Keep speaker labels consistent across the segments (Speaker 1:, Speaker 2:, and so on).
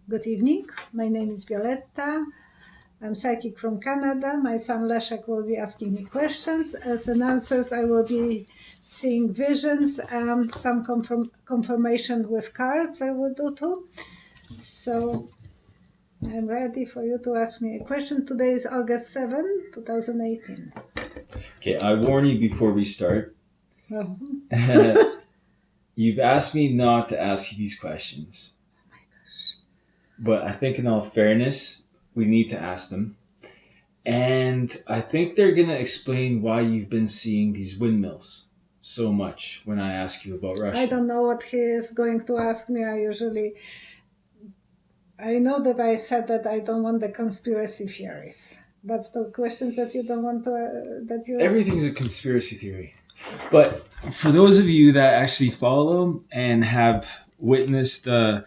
Speaker 1: Good evening. My name is Violetta. I'm psychic from Canada. My son Leszek will be asking me questions. As an answers, I will be seeing visions and some confirmation with cards I will do too. So I'm ready for you to ask me a question. Today is August 7, 2018.
Speaker 2: Okay, I warn you before we start.
Speaker 1: Oh.
Speaker 2: You've asked me not to ask you these questions.
Speaker 1: My gosh.
Speaker 2: But I think in all fairness, we need to ask them. And I think they're going to explain why you've been seeing these windmills so much when I ask you about Russia.
Speaker 1: I don't know what he is going to ask me. I know that I said that I don't want the conspiracy theories. That's the questions that you don't want to...
Speaker 2: Everything's a conspiracy theory. But for those of you that actually follow and have witnessed the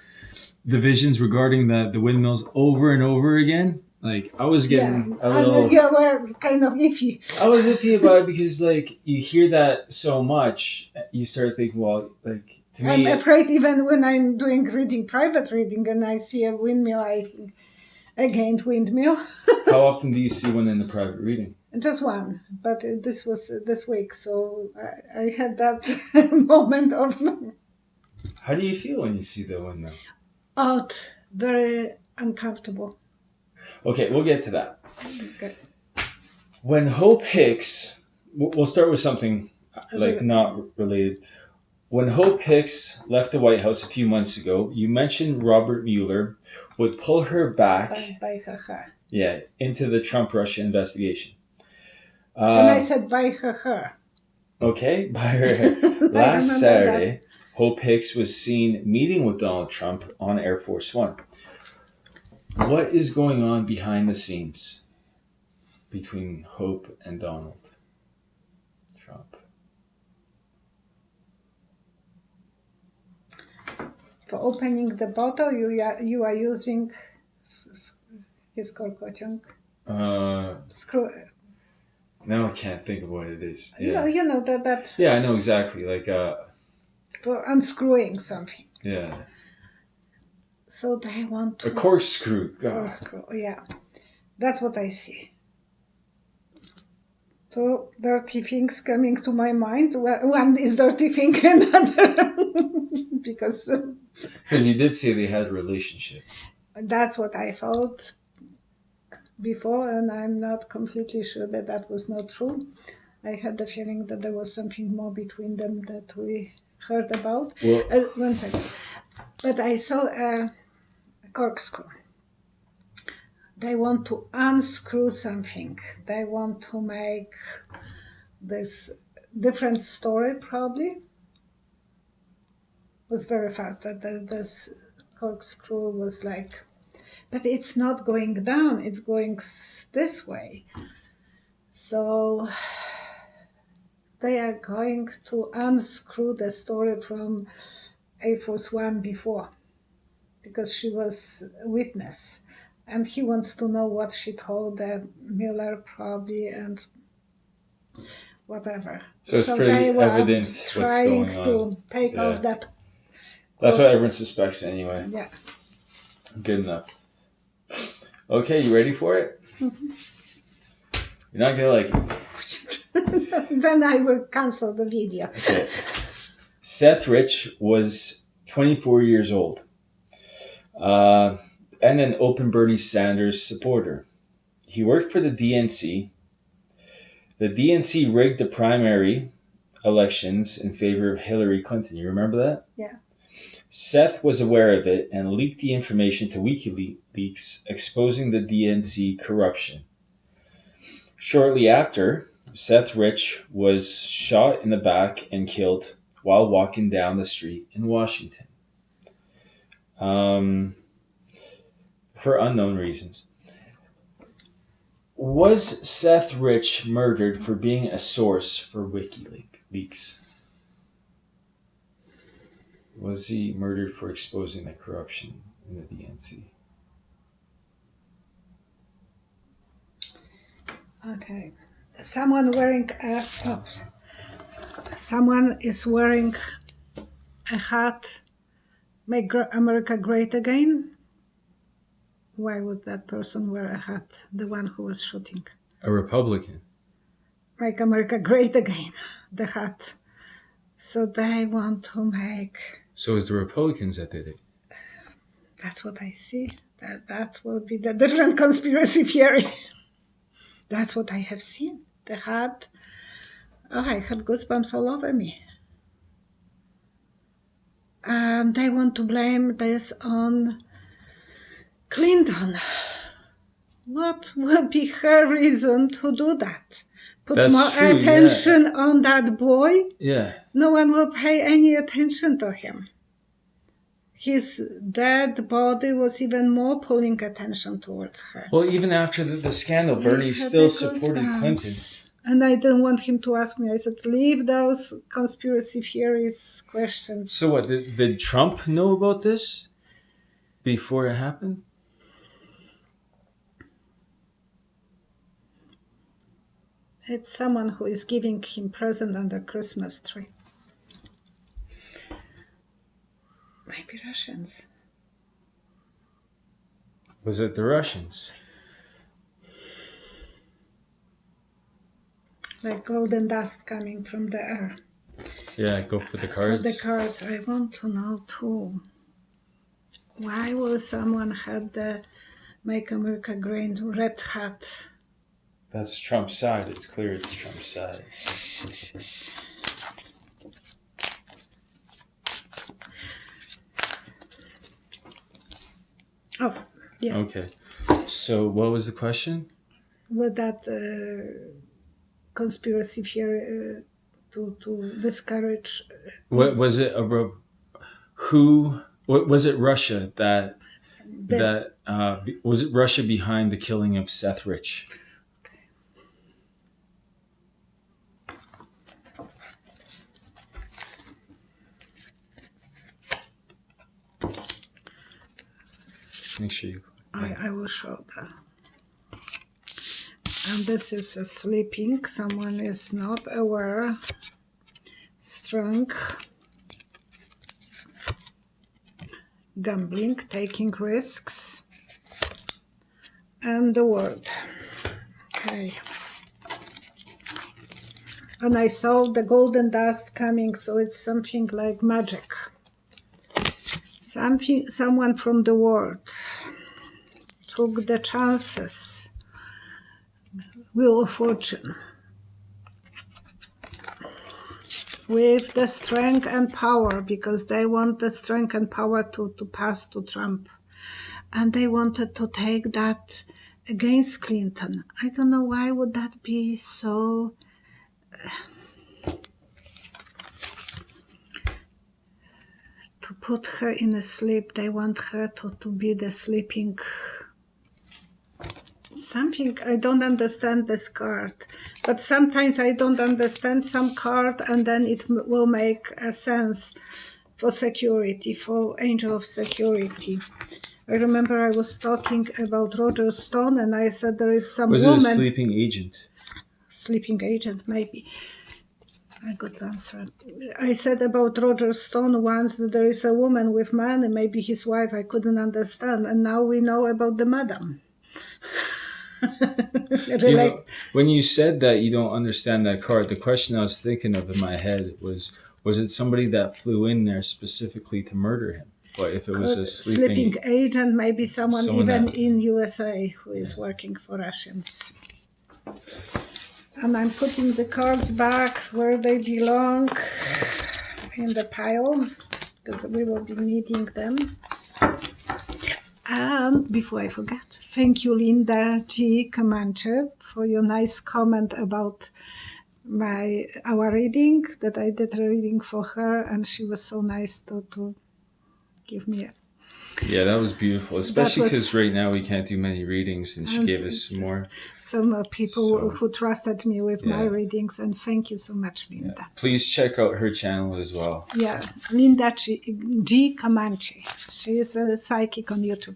Speaker 2: visions regarding the windmills over and over again, like I was getting a little...
Speaker 1: You were kind of iffy.
Speaker 2: I was iffy about it because like you hear that so much, you start thinking, well, like to me...
Speaker 1: I'm afraid even when I'm doing private reading, and I see a windmill, I think, again, windmill.
Speaker 2: How often do you see one in the private reading?
Speaker 1: Just one, but this was this week, so I had that moment of...
Speaker 2: How do you feel when you see the windmill?
Speaker 1: Out, very uncomfortable.
Speaker 2: Okay, we'll get to that.
Speaker 1: Okay.
Speaker 2: When Hope Hicks, we'll start with something like not related. When Hope Hicks left the White House a few months ago, you mentioned Robert Mueller would pull her back
Speaker 1: by her.
Speaker 2: Yeah, into the Trump-Russia investigation.
Speaker 1: And I said by her.
Speaker 2: Okay, by her. Last Saturday, Hope Hicks was seen meeting with Donald Trump on Air Force One. What is going on behind the scenes between Hope and Donald Trump?
Speaker 1: For opening the bottle, you are using his korkociąg. Screw.
Speaker 2: Now I can't think of what it is.
Speaker 1: Yeah. You know that.
Speaker 2: Yeah, I know exactly. Like
Speaker 1: for unscrewing something.
Speaker 2: Yeah.
Speaker 1: So they want to...
Speaker 2: A corkscrew. God.
Speaker 1: Corkscrew, yeah. That's what I see. So dirty things coming to my mind. One is dirty thing, another because
Speaker 2: you did say they had a relationship.
Speaker 1: That's what I thought before, and I'm not completely sure that was not true. I had the feeling that there was something more between them that we heard about.
Speaker 2: Well,
Speaker 1: 1 second. But I saw a corkscrew. They want to unscrew something. They want to make this different story, probably. It was very fast that this corkscrew was like, but it's not going down, it's going this way. So they are going to unscrew the story from Air Force One before, because she was a witness. And he wants to know what she told Mueller, probably, and whatever.
Speaker 2: So it's pretty evident what's going on.
Speaker 1: Trying to take off that.
Speaker 2: That's what everyone suspects anyway.
Speaker 1: Yeah.
Speaker 2: Good enough. Okay, you ready for it?
Speaker 1: Mm-hmm.
Speaker 2: You're not going to like it.
Speaker 1: Then I will cancel the video.
Speaker 2: Okay. Seth Rich was 24 years old. And an open Bernie Sanders supporter. He worked for the DNC. The DNC rigged the primary elections in favor of Hillary Clinton. You remember that?
Speaker 1: Yeah.
Speaker 2: Seth was aware of it and leaked the information to WikiLeaks, exposing the DNC corruption. Shortly after, Seth Rich was shot in the back and killed while walking down the street in Washington. For unknown reasons. Was Seth Rich murdered for being a source for WikiLeaks? Was he murdered for exposing the corruption in the DNC?
Speaker 1: Okay. Someone is wearing a hat, Make America Great Again. Why would that person wear a hat? The one who was shooting.
Speaker 2: A Republican.
Speaker 1: Make America Great Again. The hat. So they want to make.
Speaker 2: So it was the Republicans that did it.
Speaker 1: That's what I see. That will be the different conspiracy theory. That's what I have seen. The hat. Oh, I had goosebumps all over me. And they want to blame this on Clinton. What will be her reason to do that? Put
Speaker 2: That's
Speaker 1: more
Speaker 2: true,
Speaker 1: attention on that boy?
Speaker 2: Yeah.
Speaker 1: No one will pay any attention to him. His dead body was even more pulling attention towards her.
Speaker 2: Well, even after the scandal, Bernie
Speaker 1: had
Speaker 2: still
Speaker 1: the
Speaker 2: supported
Speaker 1: goosebumps.
Speaker 2: Clinton.
Speaker 1: And I didn't want him to ask me. I said, leave those conspiracy theories questions.
Speaker 2: So what, did Trump know about this before it happened?
Speaker 1: It's someone who is giving him present under Christmas tree. Maybe Russians.
Speaker 2: Was it the Russians?
Speaker 1: Like golden dust coming from the air.
Speaker 2: Yeah, go for the cards.
Speaker 1: For the cards, I want to know too. Why will someone have the Make America Great red hat?
Speaker 2: That's Trump's side. It's clear it's Trump's side.
Speaker 1: Oh, yeah.
Speaker 2: Okay. So what was the question?
Speaker 1: Would that conspiracy theory to discourage?
Speaker 2: What was it? What was it? Russia that was it Russia behind the killing of Seth Rich? Make sure you.
Speaker 1: I will show that. And this is a sleeping. Someone is not aware. Strong. Gambling, taking risks. And the word. Okay. And I saw the golden dust coming, so it's something like magic. Someone from the world took the chances. Wheel of Fortune. With the strength and power, because they want the strength and power to pass to Trump. And they wanted to take that against Clinton. I don't know why would that be so... to put her in a sleep. They want her to be the sleeping... Something, I don't understand this card. But sometimes I don't understand some card and then it will make a sense for security, for angel of security. I remember I was talking about Roger Stone and I said there is some woman...
Speaker 2: Was it a sleeping agent?
Speaker 1: Sleeping agent, maybe. I got the answer. I said about Roger Stone once that there is a woman with man and maybe his wife. I couldn't understand. And now we know about the madam.
Speaker 2: You know, when you said that you don't understand that card, the question I was thinking of in my head was it somebody that flew in there specifically to murder him? But if it was a sleeping
Speaker 1: agent, maybe someone even
Speaker 2: that...
Speaker 1: in USA who is working for Russians. And I'm putting the cards back where they belong in the pile because we will be needing them. And before I forget, thank you, Linda G. Comanche, for your nice comment about our reading, that I did a reading for her, and she was so nice to give me a...
Speaker 2: Yeah, that was beautiful, especially because right now we can't do many readings, and she gave us some more.
Speaker 1: Some people who trusted me with my readings, and thank you so much, Linda.
Speaker 2: Yeah. Please check out her channel as well.
Speaker 1: Yeah, Linda G. Comanche. She is a psychic on YouTube.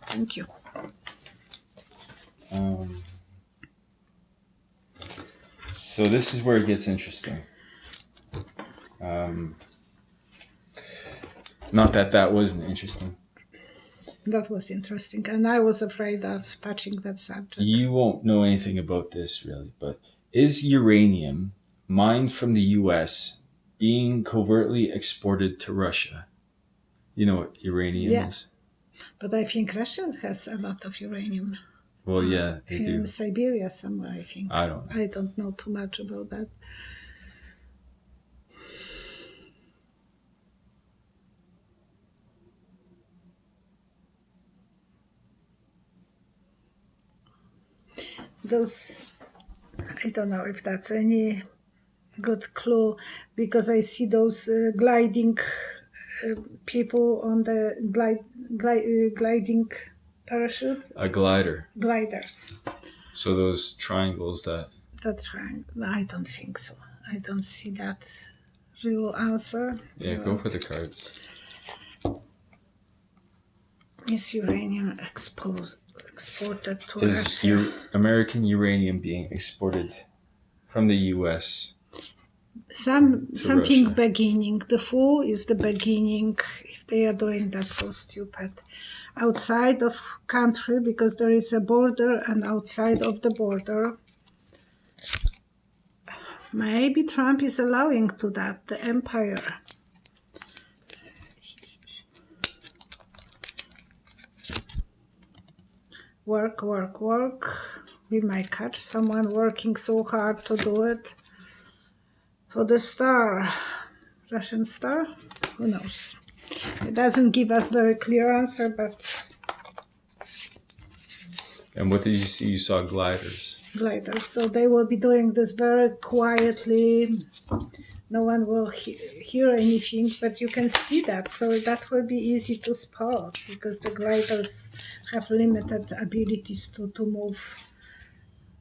Speaker 1: Thank you.
Speaker 2: So this is where it gets interesting. Not that wasn't interesting.
Speaker 1: That was interesting, and I was afraid of touching that subject.
Speaker 2: You won't know anything about this really, but is uranium mined from the US being covertly exported to Russia? You know what uranium
Speaker 1: Yeah,
Speaker 2: is?
Speaker 1: but I think Russia has a lot of uranium
Speaker 2: Well, yeah, they
Speaker 1: in
Speaker 2: do.
Speaker 1: Siberia somewhere, I think.
Speaker 2: I don't know.
Speaker 1: I don't know too much about that. Those, I don't know if that's any good clue, because I see those gliding people on the gliding parachute
Speaker 2: A glider.
Speaker 1: gliders.
Speaker 2: So those triangles that.
Speaker 1: That's right. I don't think so. I don't see that real answer.
Speaker 2: Yeah, go for the cards.
Speaker 1: Is uranium exported to
Speaker 2: Is
Speaker 1: Russia?
Speaker 2: American uranium being exported from the US to
Speaker 1: Something
Speaker 2: Russia?
Speaker 1: beginning. The fool is the beginning. If they are doing that, so stupid. Outside of country, because there is a border, and outside of the border, maybe Trump is allowing to that the empire. Work, work, work. We might catch someone working so hard to do it. For the star, Russian star, who knows? It doesn't give us very clear answer, but
Speaker 2: And what did you see? You saw gliders.
Speaker 1: gliders. So they will be doing this very quietly. No one will hear anything, but you can see that. So that will be easy to spot, because the gliders have limited abilities to move.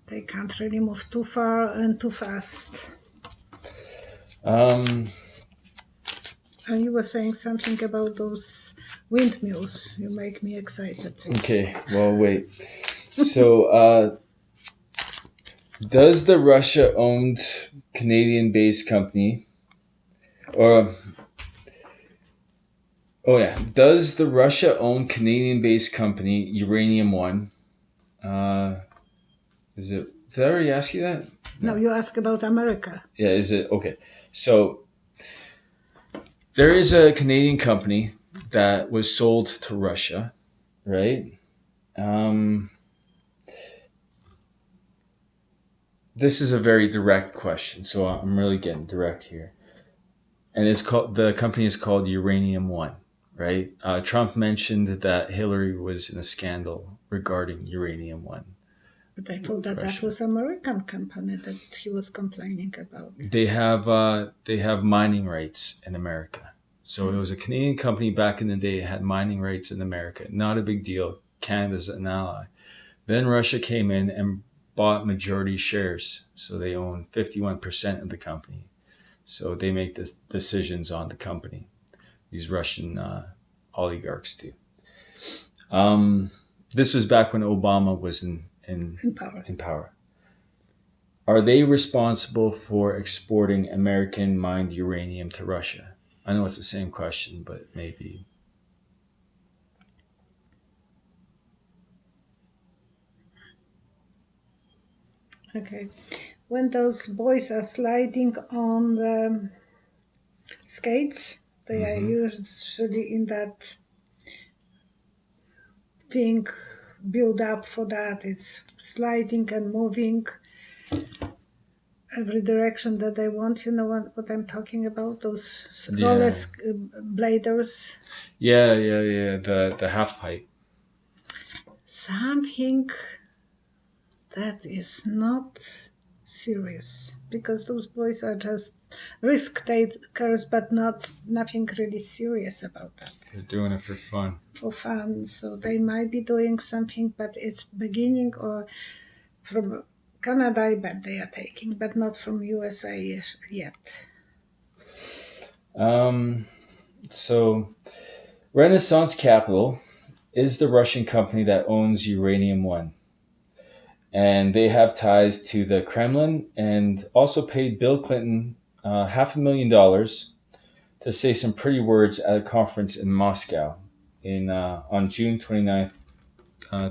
Speaker 1: They can't really move too far and too fast.
Speaker 2: Um,
Speaker 1: And you were saying something about those windmills. You make me excited.
Speaker 2: okay, well, wait. So, does the Russia owned Canadian based company, or, oh yeah, does the Russia owned Canadian based company, Uranium One, uh, is it, did I already ask you that?
Speaker 1: No, you ask about America.
Speaker 2: Yeah, is it, okay. So, there is a Canadian company that was sold to Russia, right? Um, this is a very direct question, so I'm really getting direct here. And it's called, the company is called Uranium One, right? Trump mentioned that Hillary was in a scandal regarding Uranium One.
Speaker 1: But I thought that
Speaker 2: Russia.
Speaker 1: was American company that he was complaining about.
Speaker 2: They have mining rights in America. So it was a Canadian company back in the day. It had mining rights in America. Not a big deal. Canada's an ally. Then Russia came in and bought majority shares. So they own 51% of the company. So they make the decisions on the company. These Russian oligarchs do. This was back when Obama was
Speaker 1: In power.
Speaker 2: in power. Are they responsible for exporting American mined uranium to Russia? I know it's the same question, but maybe.
Speaker 1: Okay. When those boys are sliding on the skates, they are usually in that thing build up for that. It's sliding and moving every direction that they want. You know what I'm talking about? Those roller
Speaker 2: Yeah.
Speaker 1: bladers.
Speaker 2: Yeah. The half pipe.
Speaker 1: Something that is not serious, because those boys are just risk takers, but nothing really serious about that.
Speaker 2: They're doing it for fun.
Speaker 1: For fun, so they might be doing something, but it's beginning or from Canada. I bet they are taking, but not from USA yet.
Speaker 2: So Renaissance Capital is the Russian company that owns Uranium One. And they have ties to the Kremlin and also paid Bill Clinton $500,000 to say some pretty words at a conference in Moscow on June 29th,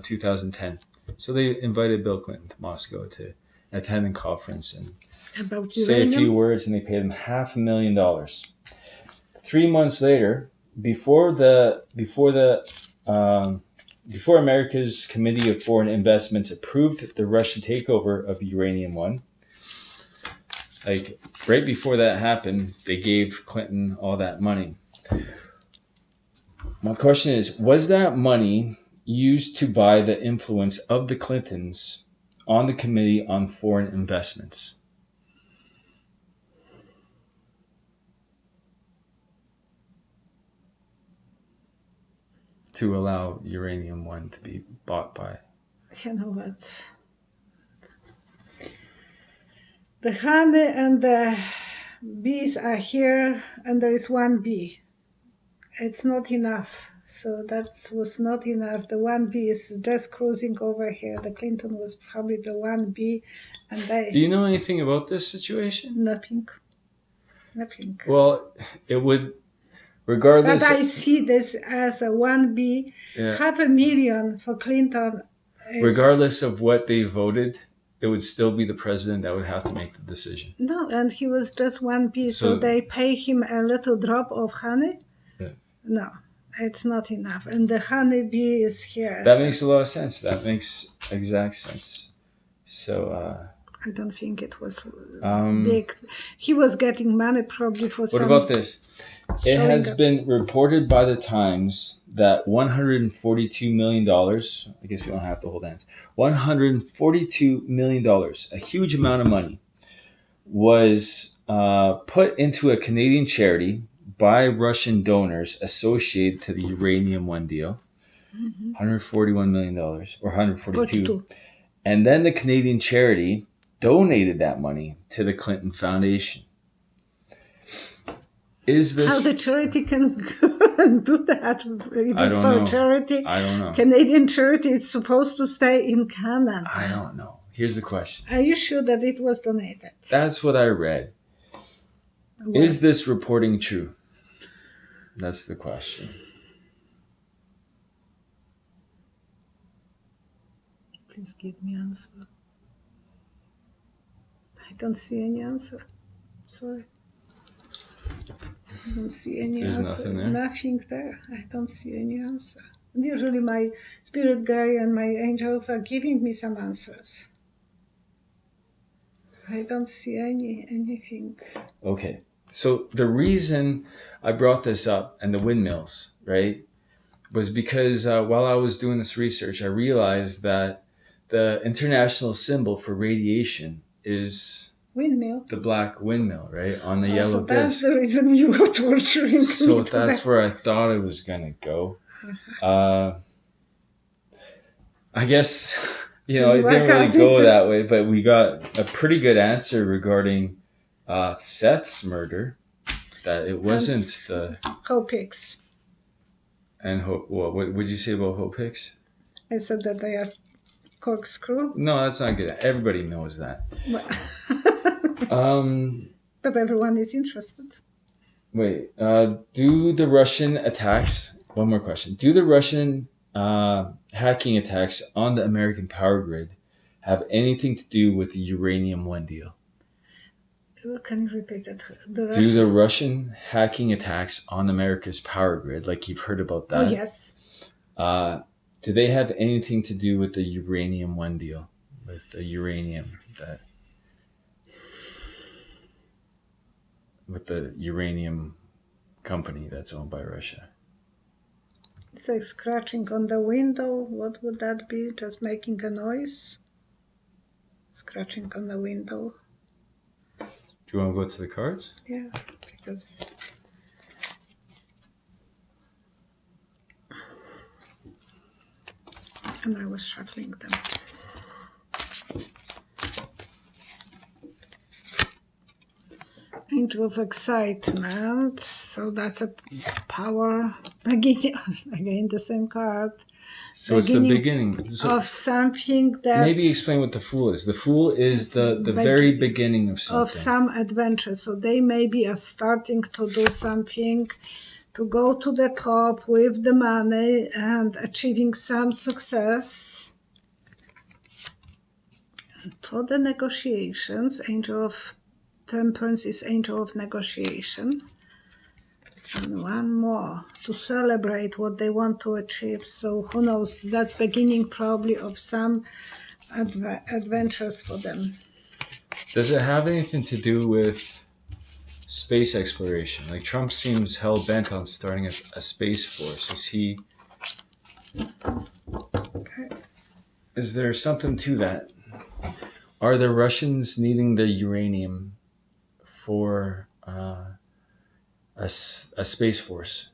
Speaker 2: 2010. So they invited Bill Clinton to Moscow to attend a conference and
Speaker 1: About
Speaker 2: say a few
Speaker 1: uranium?
Speaker 2: words, and they paid him $500,000. 3 months later, before America's Committee of Foreign Investments approved the Russian takeover of Uranium One, like right before that happened, they gave Clinton all that money. My question is, was that money used to buy the influence of the Clintons on the Committee on Foreign Investments? To allow Uranium One to be bought by?
Speaker 1: You know what? The honey and the bees are here, and there is one bee. It's not enough. So that was not enough. The one bee is just cruising over here. The Clinton was probably the one bee, and they...
Speaker 2: Do you know anything about this situation?
Speaker 1: Nothing.
Speaker 2: Well, it would,
Speaker 1: But
Speaker 2: regardless.
Speaker 1: I see this as a one bee,
Speaker 2: Yeah.
Speaker 1: $500,000 for Clinton.
Speaker 2: Regardless of what they voted, it would still be the president that would have to make the decision.
Speaker 1: No, and he was just one bee, so
Speaker 2: So-
Speaker 1: they pay him a little drop of honey?
Speaker 2: Yeah.
Speaker 1: No, it's not enough. And the honey bee is here.
Speaker 2: That makes a lot of sense. That makes exact sense. So,
Speaker 1: I don't think it was
Speaker 2: Um,
Speaker 1: big. He was getting money probably for some...
Speaker 2: what about this? It
Speaker 1: showing
Speaker 2: has
Speaker 1: up.
Speaker 2: been reported by the Times that $142 million, I guess we don't have to hold hands, $142 million, a huge amount of money, was put into a Canadian charity by Russian donors associated to the Uranium One deal. $141 million, or 142.
Speaker 1: 42.
Speaker 2: And then the Canadian charity donated that money to the Clinton Foundation. Is this...
Speaker 1: How the charity can do that? If
Speaker 2: I
Speaker 1: it's
Speaker 2: don't
Speaker 1: for
Speaker 2: know.
Speaker 1: charity,
Speaker 2: I don't know.
Speaker 1: Canadian charity, it's supposed to stay in Canada.
Speaker 2: I don't know. Here's the question.
Speaker 1: Are you sure that it was donated?
Speaker 2: That's what I read.
Speaker 1: Well,
Speaker 2: Is this reporting true? That's the question.
Speaker 1: please give me answer. I don't see any answer. Sorry. I don't see any
Speaker 2: There's
Speaker 1: answer.
Speaker 2: nothing there?
Speaker 1: Nothing there. I don't see any answer. And usually my spirit guide and my angels are giving me some answers. I don't see anything.
Speaker 2: Okay. So the reason I brought this up and the windmills, right, was because while I was doing this research, I realized that the international symbol for radiation is
Speaker 1: Windmill.
Speaker 2: the black windmill, right, on the
Speaker 1: So
Speaker 2: yellow
Speaker 1: that's
Speaker 2: disc.
Speaker 1: the reason you were torturing
Speaker 2: So
Speaker 1: me.
Speaker 2: that's where I thought it was going to go. I guess, it
Speaker 1: Didn't work
Speaker 2: didn't really
Speaker 1: out.
Speaker 2: go that way, but we got a pretty good answer regarding Seth's murder, that it wasn't the...
Speaker 1: Hope Hicks.
Speaker 2: And what would you say about Hope Hicks?
Speaker 1: I said that they are corkscrew.
Speaker 2: No, that's not good. Everybody knows that.
Speaker 1: But everyone is interested.
Speaker 2: Wait, do the Russian attacks... One more question. Do the Russian hacking attacks on the American power grid have anything to do with the Uranium One deal?
Speaker 1: Can you repeat it?
Speaker 2: Do the Russian hacking attacks on America's power grid, like you've heard about that?
Speaker 1: Oh, yes.
Speaker 2: Do they have anything to do with the Uranium One deal? With the uranium with the uranium company that's owned by Russia?
Speaker 1: It's like scratching on the window. What would that be? Just making a noise? Scratching on the window.
Speaker 2: Do you want to go to the cards?
Speaker 1: Yeah, because... And I was shuffling them. Angel of excitement. So that's a power. Again, the same card.
Speaker 2: So it's the beginning. So
Speaker 1: Of something that...
Speaker 2: maybe explain what the Fool is. The Fool is the very beginning of something.
Speaker 1: Of some adventure. So they maybe are starting to do something to go to the top with the money and achieving some success. For the negotiations, Angel of Temperance is Angel of Negotiation. And one more to celebrate what they want to achieve. So who knows, that's beginning probably of some adventures for them.
Speaker 2: Does it have anything to do with space exploration? Like Trump seems hell bent on starting a space force. Is there something to that? Are the Russians needing the uranium for a space force?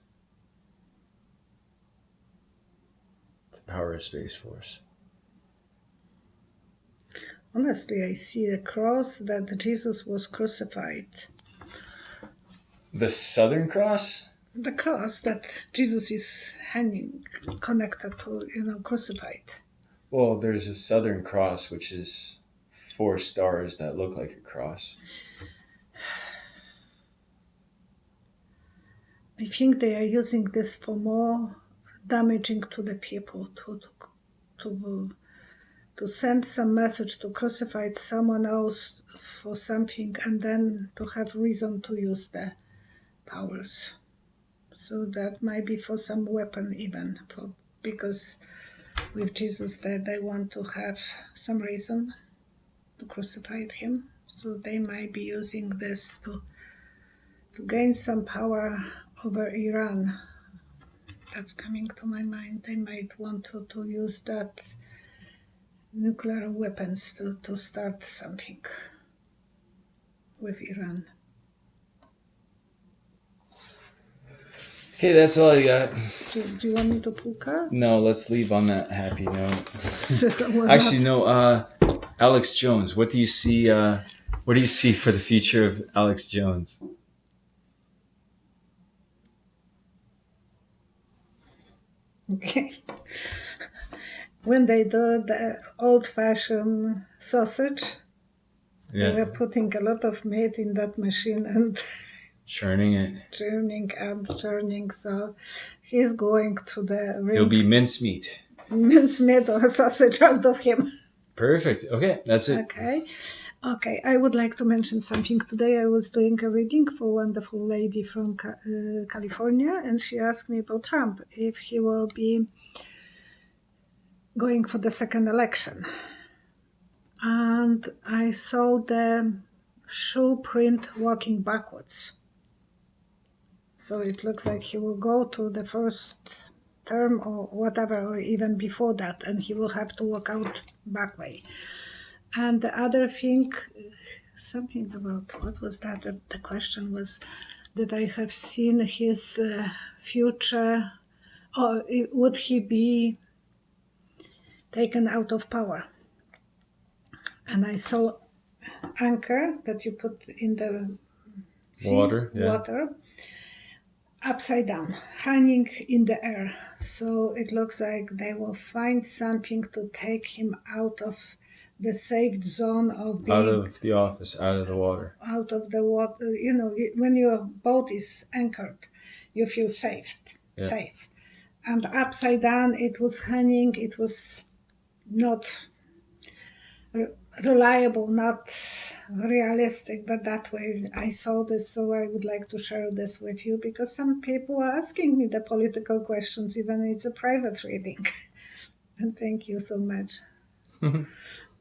Speaker 2: To power a space force?
Speaker 1: Honestly, I see a cross that Jesus was crucified.
Speaker 2: The Southern Cross?
Speaker 1: The cross that Jesus is hanging, connected to, crucified.
Speaker 2: Well, there's a Southern Cross, which is 4 stars that look like a cross.
Speaker 1: I think they are using this for more damaging to the people, to send some message to crucify someone else for something and then to have reason to use the powers. So that might be for some weapon even, because with Jesus they want to have some reason to crucify him. So they might be using this to gain some power over Iran. That's coming to my mind. They might want to use that nuclear weapons to start something with Iran.
Speaker 2: Okay, that's all I got.
Speaker 1: Do you want me to pull cards?
Speaker 2: No, let's leave on that happy note. Actually, no. Alex Jones. What do you see? What do you see for the future of Alex Jones?
Speaker 1: Okay. When they do the old-fashioned sausage, they were putting a lot of meat in that machine and
Speaker 2: churning it.
Speaker 1: Churning. So he's going to the ring.
Speaker 2: It'll be mincemeat.
Speaker 1: Mincemeat or sausage out of him.
Speaker 2: Perfect. Okay, that's it.
Speaker 1: Okay, I would like to mention something. Today I was doing a reading for a wonderful lady from California, and she asked me about Trump, if he will be going for the second election. And I saw the shoe print walking backwards. So it looks like he will go to the first term or whatever, or even before that, and he will have to walk out back way. And the other thing, something about, what was that? The question was that I have seen his future, or would he be taken out of power? And I saw anchor that you put in the water, upside down, hanging in the air. So it looks like they will find something to take him out of the safe zone of being...
Speaker 2: Out of the office, out of the water.
Speaker 1: Out of the water. When your boat is anchored, you feel safe. And upside down, it was hanging. It was not reliable, not realistic, but that way I saw this, so I would like to share this with you, because some people are asking me the political questions, even it's a private reading. And thank you so much.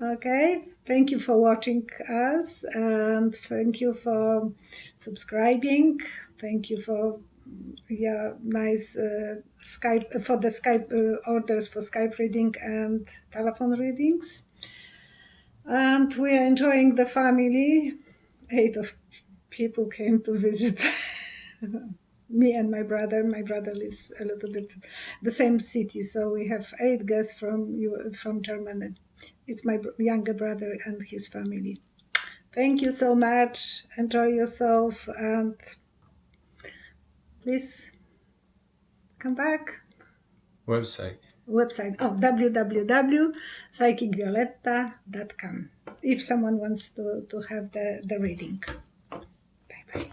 Speaker 1: Okay, thank you for watching us, and thank you for subscribing. Thank you for nice Skype, for the Skype orders for Skype reading and telephone readings. And we are enjoying the family. 8 of people came to visit me and my brother. My brother lives a little bit the same city, so we have 8 guests from Germany. It's my younger brother and his family. Thank you so much. Enjoy yourself, and please come back.
Speaker 2: Website,
Speaker 1: www.psychicvioletta.com, if someone wants to have the reading. Bye-bye.